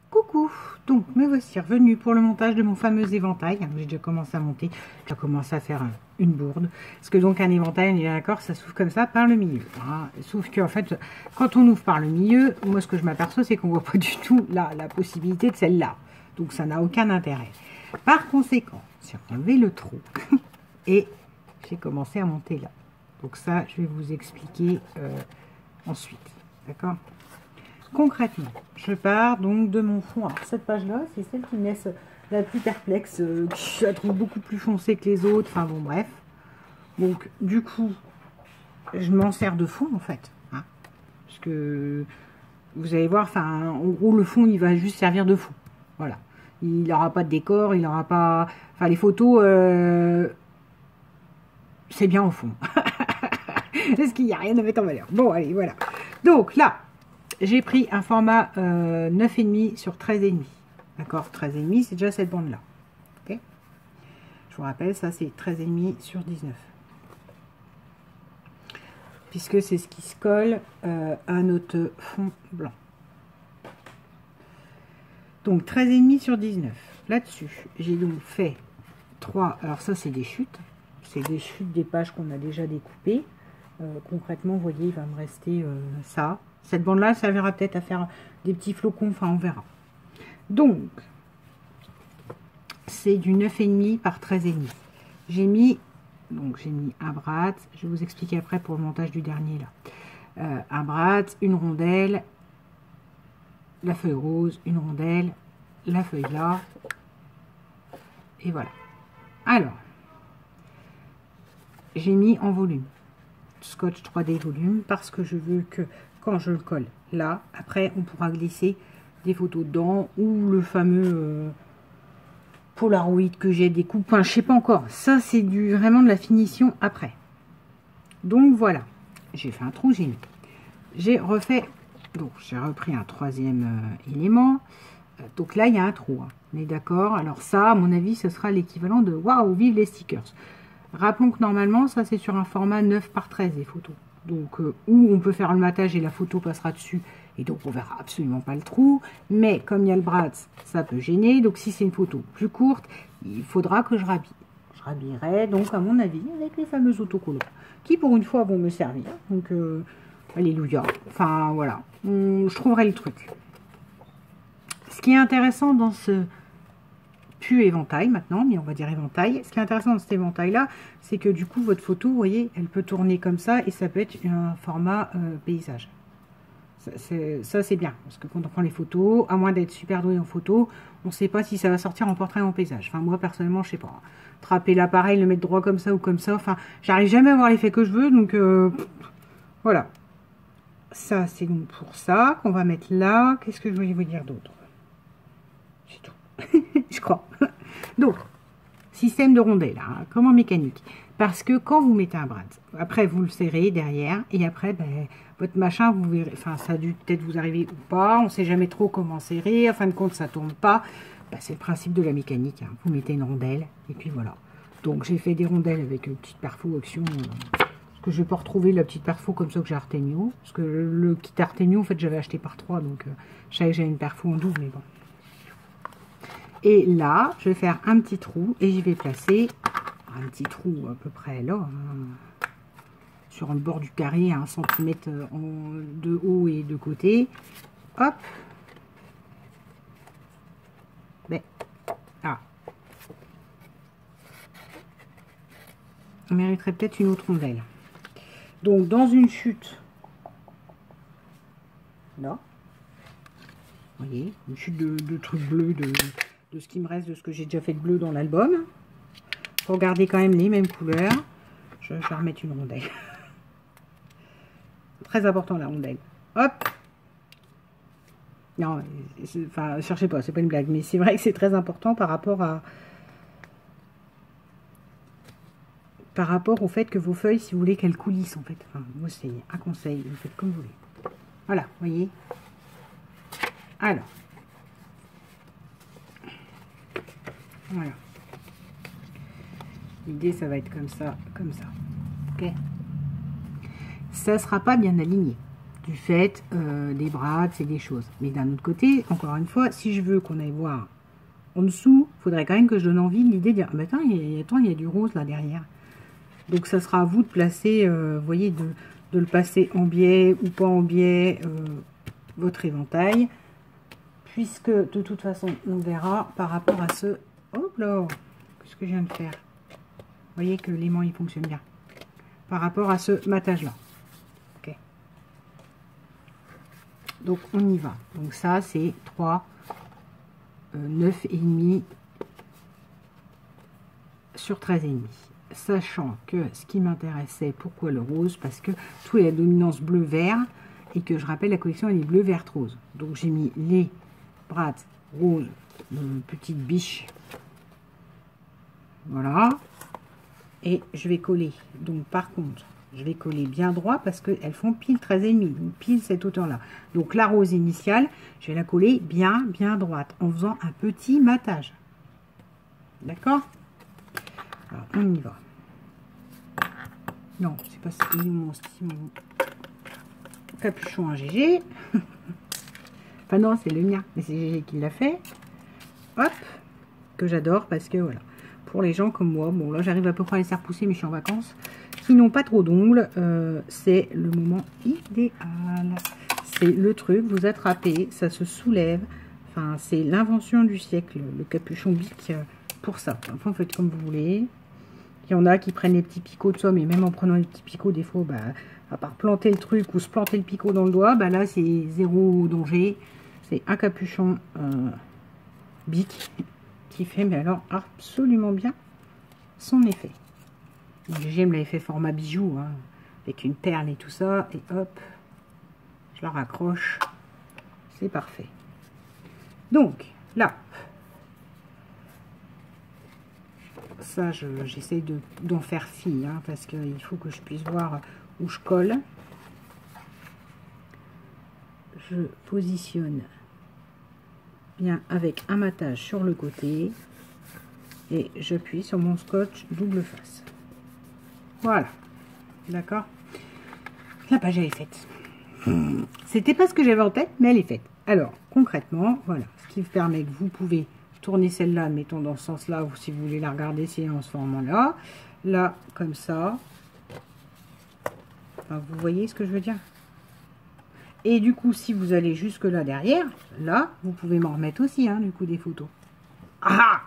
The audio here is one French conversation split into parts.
Coucou, donc me voici revenue pour le montage de mon fameux éventail. J'ai déjà commencé à monter, j'ai commencé à faire une bourde. Parce que donc un éventail, on est d'accord, ça s'ouvre comme ça par le milieu. Hein. Sauf qu'en fait, quand on ouvre par le milieu, moi ce que je m'aperçois, c'est qu'on voit pas du tout la possibilité de celle-là. Donc ça n'a aucun intérêt. Par conséquent, j'ai enlevé le trou et j'ai commencé à monter là. Donc ça, je vais vous expliquer ensuite. D'accord ? Concrètement, je pars donc de mon fond. Alors, cette page-là, c'est celle qui me laisse la plus perplexe, je la trouve beaucoup plus foncée que les autres. Enfin bon, bref. Donc, du coup, je m'en sers de fond, en fait. Hein, parce que, vous allez voir, enfin, en gros, le fond, il va juste servir de fond. Voilà. Il n'aura pas de décor, il n'aura pas... Enfin, les photos, c'est bien au fond. Parce qu'il n'y a rien à mettre en valeur. Bon, allez, voilà. Donc, là... J'ai pris un format 9,5 sur 13,5. D'accord, 13,5, c'est déjà cette bande-là. Ok. Je vous rappelle, ça c'est 13,5 sur 19. Puisque c'est ce qui se colle à notre fond blanc. Donc 13,5 sur 19. Là-dessus, j'ai donc fait 3. Alors ça, c'est des chutes. C'est des chutes des pages qu'on a déjà découpées. Concrètement, vous voyez, il va me rester ça. Cette bande-là servira peut-être à faire des petits flocons, enfin on verra. Donc, c'est du 9,5 par 13,5. J'ai mis un brat, je vais vous expliquer après pour le montage du dernier là. Un brat, une rondelle, la feuille rose, une rondelle, la feuille là, et voilà. Alors, j'ai mis en volume, scotch 3D volume, parce que je veux que quand je le colle là, après on pourra glisser des photos dedans ou le fameux Polaroid que j'ai découpé, enfin je sais pas encore, ça c'est vraiment de la finition après. Donc voilà, j'ai fait un trou, j'ai mis, j'ai refait, donc j'ai repris un troisième élément, donc là il y a un trou, hein. On est d'accord. Alors ça à mon avis ce sera l'équivalent de waouh, vive les stickers. Rappelons que normalement ça c'est sur un format 9 par 13 les photos. Donc, où on peut faire le matage et la photo passera dessus, et donc on verra absolument pas le trou. Mais comme il y a le bras, ça peut gêner. Donc, si c'est une photo plus courte, il faudra que je rhabille. Je rhabillerai, donc, à mon avis, avec les fameux autocollants, qui pour une fois vont me servir. Donc, alléluia. Enfin, voilà. Je trouverai le truc. Ce qui est intéressant dans ce... plus éventail maintenant, mais on va dire éventail. Ce qui est intéressant dans cet éventail là, c'est que du coup votre photo, vous voyez, elle peut tourner comme ça et ça peut être un format paysage. Ça c'est bien, parce que quand on prend les photos, à moins d'être super doué en photo, on ne sait pas si ça va sortir en portrait ou en paysage. Enfin moi personnellement je sais pas. Trapper l'appareil, le mettre droit comme ça ou comme ça, enfin j'arrive jamais à avoir l'effet que je veux, donc voilà. Ça c'est donc pour ça qu'on va mettre là. Qu'est-ce que je voulais vous dire d'autre? C'est tout. Je crois. Donc, système de rondelle, hein, comme en mécanique. Parce que quand vous mettez un bras, après vous le serrez derrière, et après, ben, votre machin, vous verrez, enfin, ça a dû peut-être vous arriver ou pas, on ne sait jamais trop comment serrer, en fin de compte, ça ne tourne pas. Ben, c'est le principe de la mécanique, hein. Vous mettez une rondelle, et puis voilà. Donc, j'ai fait des rondelles avec une petite perfo action, parce que je ne vais pas retrouver la petite perfo comme ça que j'ai Artemio, parce que le kit Artemio, en fait, j'avais acheté par 3, donc je savais que j'avais une perfo en double, mais bon. Et là, je vais faire un petit trou et je vais placer un petit trou à peu près là, hein, sur le bord du carré, à 1 cm de haut et de côté. Hop. Ben, ah. On mériterait peut-être une autre rondelle. Donc, dans une chute, là, vous voyez, une chute de trucs bleus, de ce qui me reste de ce que j'ai déjà fait de bleu dans l'album. Pour garder quand même les mêmes couleurs, je vais remettre une rondelle. Très important la rondelle. Hop. Non, enfin, cherchez pas, c'est pas une blague, mais c'est vrai que c'est très important par rapport au fait que vos feuilles, si vous voulez qu'elles coulissent en fait. Enfin, moi c'est un conseil, vous faites comme vous voulez. Voilà, vous voyez. Alors. Voilà. L'idée, ça va être comme ça, comme ça. Ok. Ça ne sera pas bien aligné. du fait des brades, c'est des choses. Mais d'un autre côté, encore une fois, si je veux qu'on aille voir en dessous, il faudrait quand même que je donne envie de l'idée de dire, ah, bah, attends, il y a du rose là derrière. Donc ça sera à vous de placer, vous voyez, de le passer en biais ou pas en biais, votre éventail. Puisque de toute façon, on verra par rapport à ce... Hop là, qu'est-ce que je viens de faire? Vous voyez que l'aimant, il fonctionne bien. Par rapport à ce matage-là. Ok. Donc, on y va. Donc ça, c'est 3, 9,5 sur 13,5. Sachant que ce qui m'intéressait, pourquoi le rose? Parce que tout est la dominance bleu-vert. Et que je rappelle, la collection, elle est bleu, vert, rose. Donc, j'ai mis les brades rose, petite biche. Voilà. Et je vais coller. Donc, par contre, je vais coller bien droit parce qu'elles font pile 13,5. Donc, pile cette hauteur-là. Donc, la rose initiale, je vais la coller bien droite en faisant un petit matage. D'accord? Alors, on y va. Non, c'est pas ça. Mon capuchon à GG. Enfin non, c'est le mien, mais c'est GG qui l'a fait. Hop, que j'adore parce que voilà, pour les gens comme moi, bon là j'arrive à peu près à les faire pousser, mais je suis en vacances, qui n'ont pas trop d'ongles, c'est le moment idéal. C'est le truc, vous attrapez, ça se soulève. Enfin, c'est l'invention du siècle, le capuchon bic pour ça. Enfin, faites comme vous voulez. Il y en a qui prennent les petits picots de ça, mais même en prenant les petits picots, des fois, bah, à part planter le truc ou se planter le picot dans le doigt, bah là c'est zéro danger. C'est un capuchon bic qui fait, mais alors, absolument bien son effet. J'aime l'effet format bijou, hein, avec une perle et tout ça, et hop, je la raccroche, c'est parfait. Donc, là, ça, j'essaie d'en faire fi, hein, parce qu'il faut que je puisse voir où je colle. Je positionne bien avec un matage sur le côté et j'appuie sur mon scotch double face. Voilà, d'accord. La page elle est faite. C'était pas ce que j'avais en tête, mais elle est faite. Alors concrètement, voilà, ce qui vous permet que vous pouvez tourner celle-là, mettons dans ce sens-là, ou si vous voulez la regarder, c'est en ce format-là, là comme ça. Enfin, vous voyez ce que je veux dire? Et du coup, si vous allez jusque là derrière, là, vous pouvez m'en remettre aussi, hein, du coup, des photos. Ah!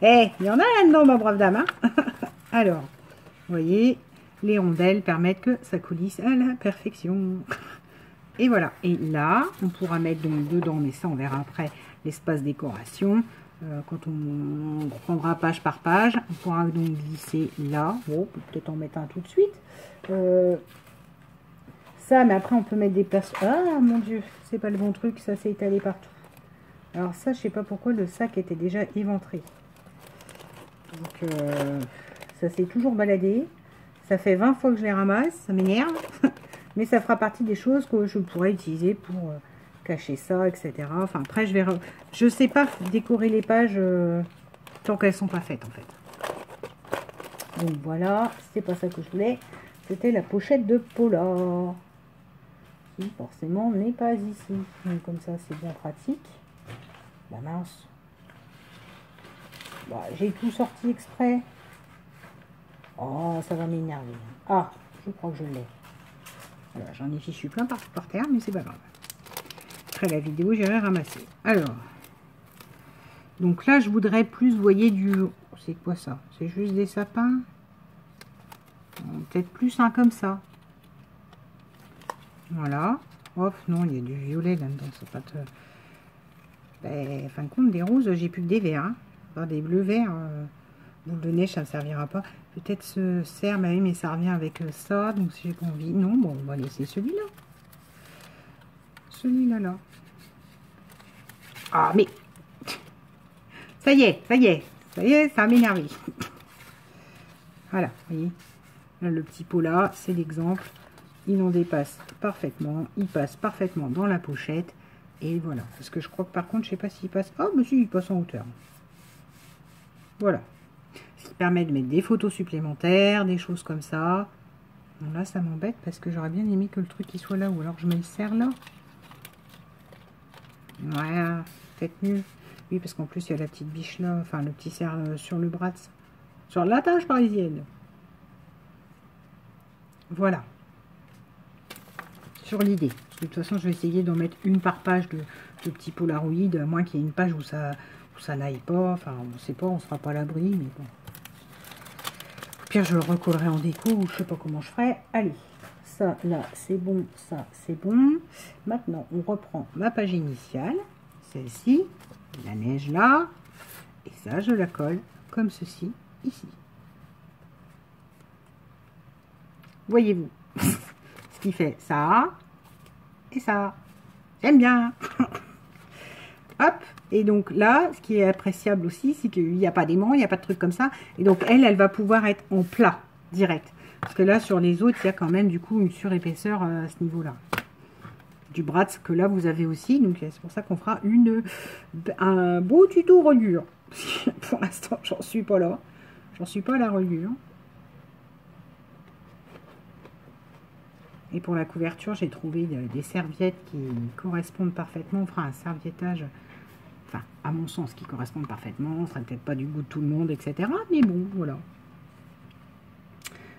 Eh, il y en a là-dedans, ma brave dame, hein. Alors, vous voyez, les rondelles permettent que ça coulisse à la perfection. Et voilà. Et là, on pourra mettre donc dedans, mais ça, on verra après, l'espace décoration. Quand on prendra page par page, on pourra donc glisser là. Bon, peut-être en mettre un tout de suite. Ça, mais après, on peut mettre des places. Ah, mon Dieu, c'est pas le bon truc, ça s'est étalé partout. Alors ça, je sais pas pourquoi le sac était déjà éventré. Donc, ça s'est toujours baladé. Ça fait 20 fois que je les ramasse, ça m'énerve. Mais ça fera partie des choses que je pourrais utiliser pour cacher ça, etc. Enfin, après, je verrai. Je sais pas décorer les pages tant qu'elles sont pas faites, en fait. Donc voilà, c'est pas ça que je voulais. C'était la pochette de Polar. Qui, forcément, n'est pas ici. Donc, comme ça, c'est bien pratique. Bah mince. Bah, j'ai tout sorti exprès. Oh, ça va m'énerver. Ah, je crois que je l'ai. Voilà, j'en ai fichu plein par terre, mais c'est pas grave. Après la vidéo, j'irai ramasser. Alors, donc là, je voudrais plus, vous voyez, du... C'est quoi ça? C'est juste des sapins? Peut-être plus un comme ça. Voilà. Off, non, il y a du violet là-dedans. C'est pas de... Ben, en fin de compte, des roses, j'ai plus que des verts. Hein. Enfin, des bleus verts. Boule de neige, ça ne servira pas. Peut-être ce cerf, mais ça revient avec ça. Donc, si j'ai pas envie. Non, bon, on va laisser celui-là. Celui-là, là. Ah, mais... Ça y est, ça y est. Ça y est, ça m'énerve. Voilà, vous voyez. Là, le petit pot là, c'est l'exemple. Il en dépasse parfaitement. Il passe parfaitement dans la pochette. Et voilà. Parce que je crois que par contre, je sais pas s'il passe... Oh, mais si, il passe en hauteur. Voilà. Ce qui permet de mettre des photos supplémentaires, des choses comme ça. Bon, là, ça m'embête parce que j'aurais bien aimé que le truc il soit là. Ou alors je me le serre là. Ouais, peut-être mieux. Oui, parce qu'en plus, il y a la petite biche là. Enfin, le petit cerf sur le bras. Sur la tâche parisienne. Voilà. Sur l'idée. De toute façon, je vais essayer d'en mettre une par page de petits Polaroid. À moins qu'il y ait une page où ça n'aille pas. Enfin, on ne sait pas, on ne sera pas à l'abri. Mais bon. Au pire, je le recollerai en déco ou je ne sais pas comment je ferai. Allez. Ça, là, c'est bon. Ça, c'est bon. Maintenant, on reprend ma page initiale. Celle-ci. La neige là. Et ça, je la colle comme ceci, ici. Voyez-vous. Ce qui fait ça et ça. J'aime bien. Hop. Et donc là, ce qui est appréciable aussi, c'est qu'il n'y a pas d'aimant, il n'y a pas de truc comme ça. Et donc elle va pouvoir être en plat, direct. Parce que là, sur les autres, il y a quand même du coup une surépaisseur à ce niveau-là. Du Bratz que là, vous avez aussi. Donc c'est pour ça qu'on fera un beau tuto reliure. Pour l'instant, j'en suis pas là. J'en suis pas à la reliure. Et pour la couverture, j'ai trouvé des serviettes qui correspondent parfaitement. On fera un serviettage, enfin, à mon sens, qui correspondent parfaitement. Ce serait peut-être pas du goût de tout le monde, etc. Mais bon, voilà.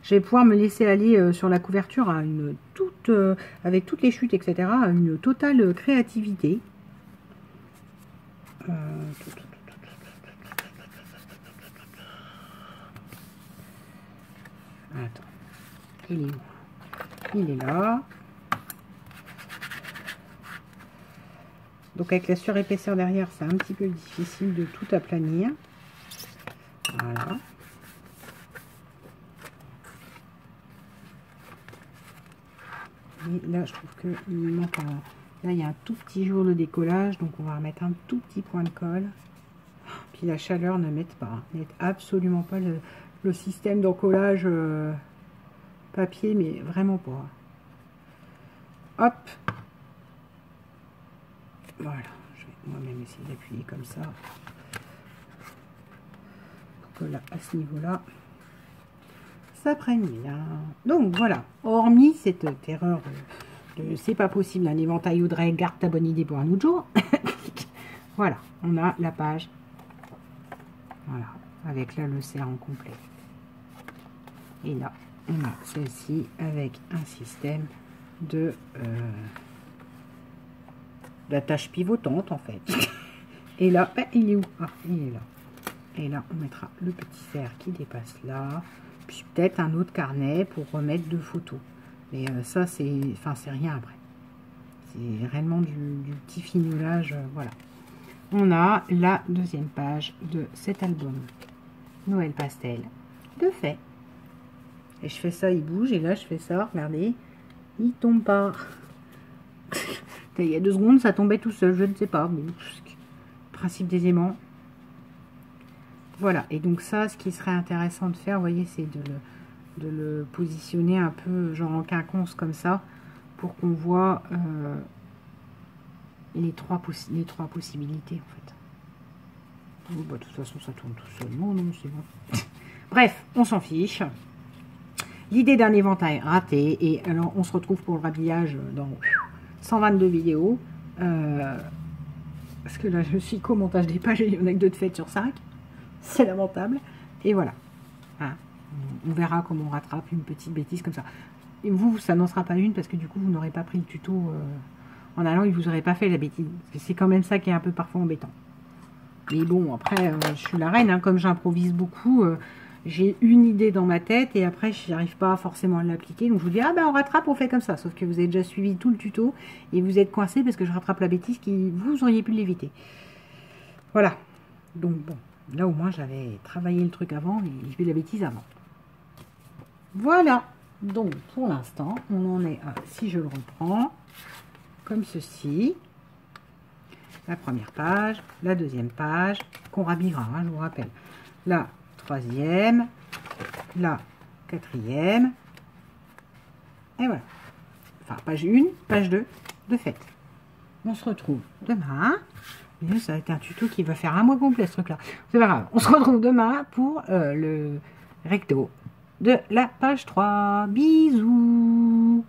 Je vais pouvoir me laisser aller sur la couverture à une toute, avec toutes les chutes, etc. à une totale créativité. Attends, il est où? Il est là. Donc avec la surépaisseur derrière, c'est un petit peu difficile de tout aplanir. Voilà. Et là, je trouve qu'il manque un... Là, il y a un tout petit jour de décollage, donc on va remettre un tout petit point de colle. Puis la chaleur ne m'aide pas. N'aide absolument pas le système d'encollage papier, mais vraiment pas. Hop. Voilà. Je vais moi-même essayer d'appuyer comme ça. Pour que là, à ce niveau-là, ça prenne bien. Donc voilà. Hormis cette terreur de c'est pas possible, un éventail Audrey, garde ta bonne idée pour un autre jour. Voilà. On a la page. Voilà. Avec là le cerf en complet. Et là, on a celle-ci avec un système de d'attache pivotante en fait. Et là, il est où? Ah, il est là. Et là, on mettra le petit cerf qui dépasse là. Puis peut-être un autre carnet pour remettre 2 photos. Mais ça, c'est rien après. C'est réellement du petit fignolage. Voilà. On a la deuxième page de cet album Noël Pastel de fait. Et je fais ça, il bouge. Et là, je fais ça, regardez. Il tombe pas. Il y a 2 secondes, ça tombait tout seul. Je ne sais pas. Mais principe des aimants. Voilà. Et donc ça, ce qui serait intéressant de faire, vous voyez, c'est de le positionner un peu genre en quinconce comme ça. Pour qu'on voit les trois possibilités, en fait. Oh, bah, de toute façon, ça tourne tout seul. Non, non, c'est bon. Bref, on s'en fiche. L'idée d'un éventail raté. Et alors, on se retrouve pour le rhabillage dans 122 vidéos. Parce que là, je suis qu'au montage des pages et il y en a que 2 de faites sur 5. C'est lamentable. Et voilà. Hein, on verra comment on rattrape une petite bêtise comme ça. Et vous, ça n'en sera pas une parce que du coup, vous n'aurez pas pris le tuto en allant et vous n'aurez pas fait la bêtise. C'est quand même ça qui est un peu parfois embêtant. Mais bon, après, je suis la reine, hein, comme j'improvise beaucoup, j'ai une idée dans ma tête et après, je n'arrive pas forcément à l'appliquer. Donc, je vous dis, ah ben, on rattrape, on fait comme ça. Sauf que vous avez déjà suivi tout le tuto et vous êtes coincé parce que je rattrape la bêtise qui vous auriez pu l'éviter. Voilà. Donc, bon, là au moins, j'avais travaillé le truc avant et j'ai fait la bêtise avant. Voilà. Donc, pour l'instant, on en est à, si je le reprends, comme ceci. La première page, la deuxième page, qu'on rhabillera, hein, je vous rappelle. La troisième, la quatrième, et voilà. Enfin, page 1, page 2, de fait. On se retrouve demain. Mais ça va être un tuto qui va faire un mois complet, ce truc-là. C'est pas grave. On se retrouve demain pour le recto. de la page 3. Bisous!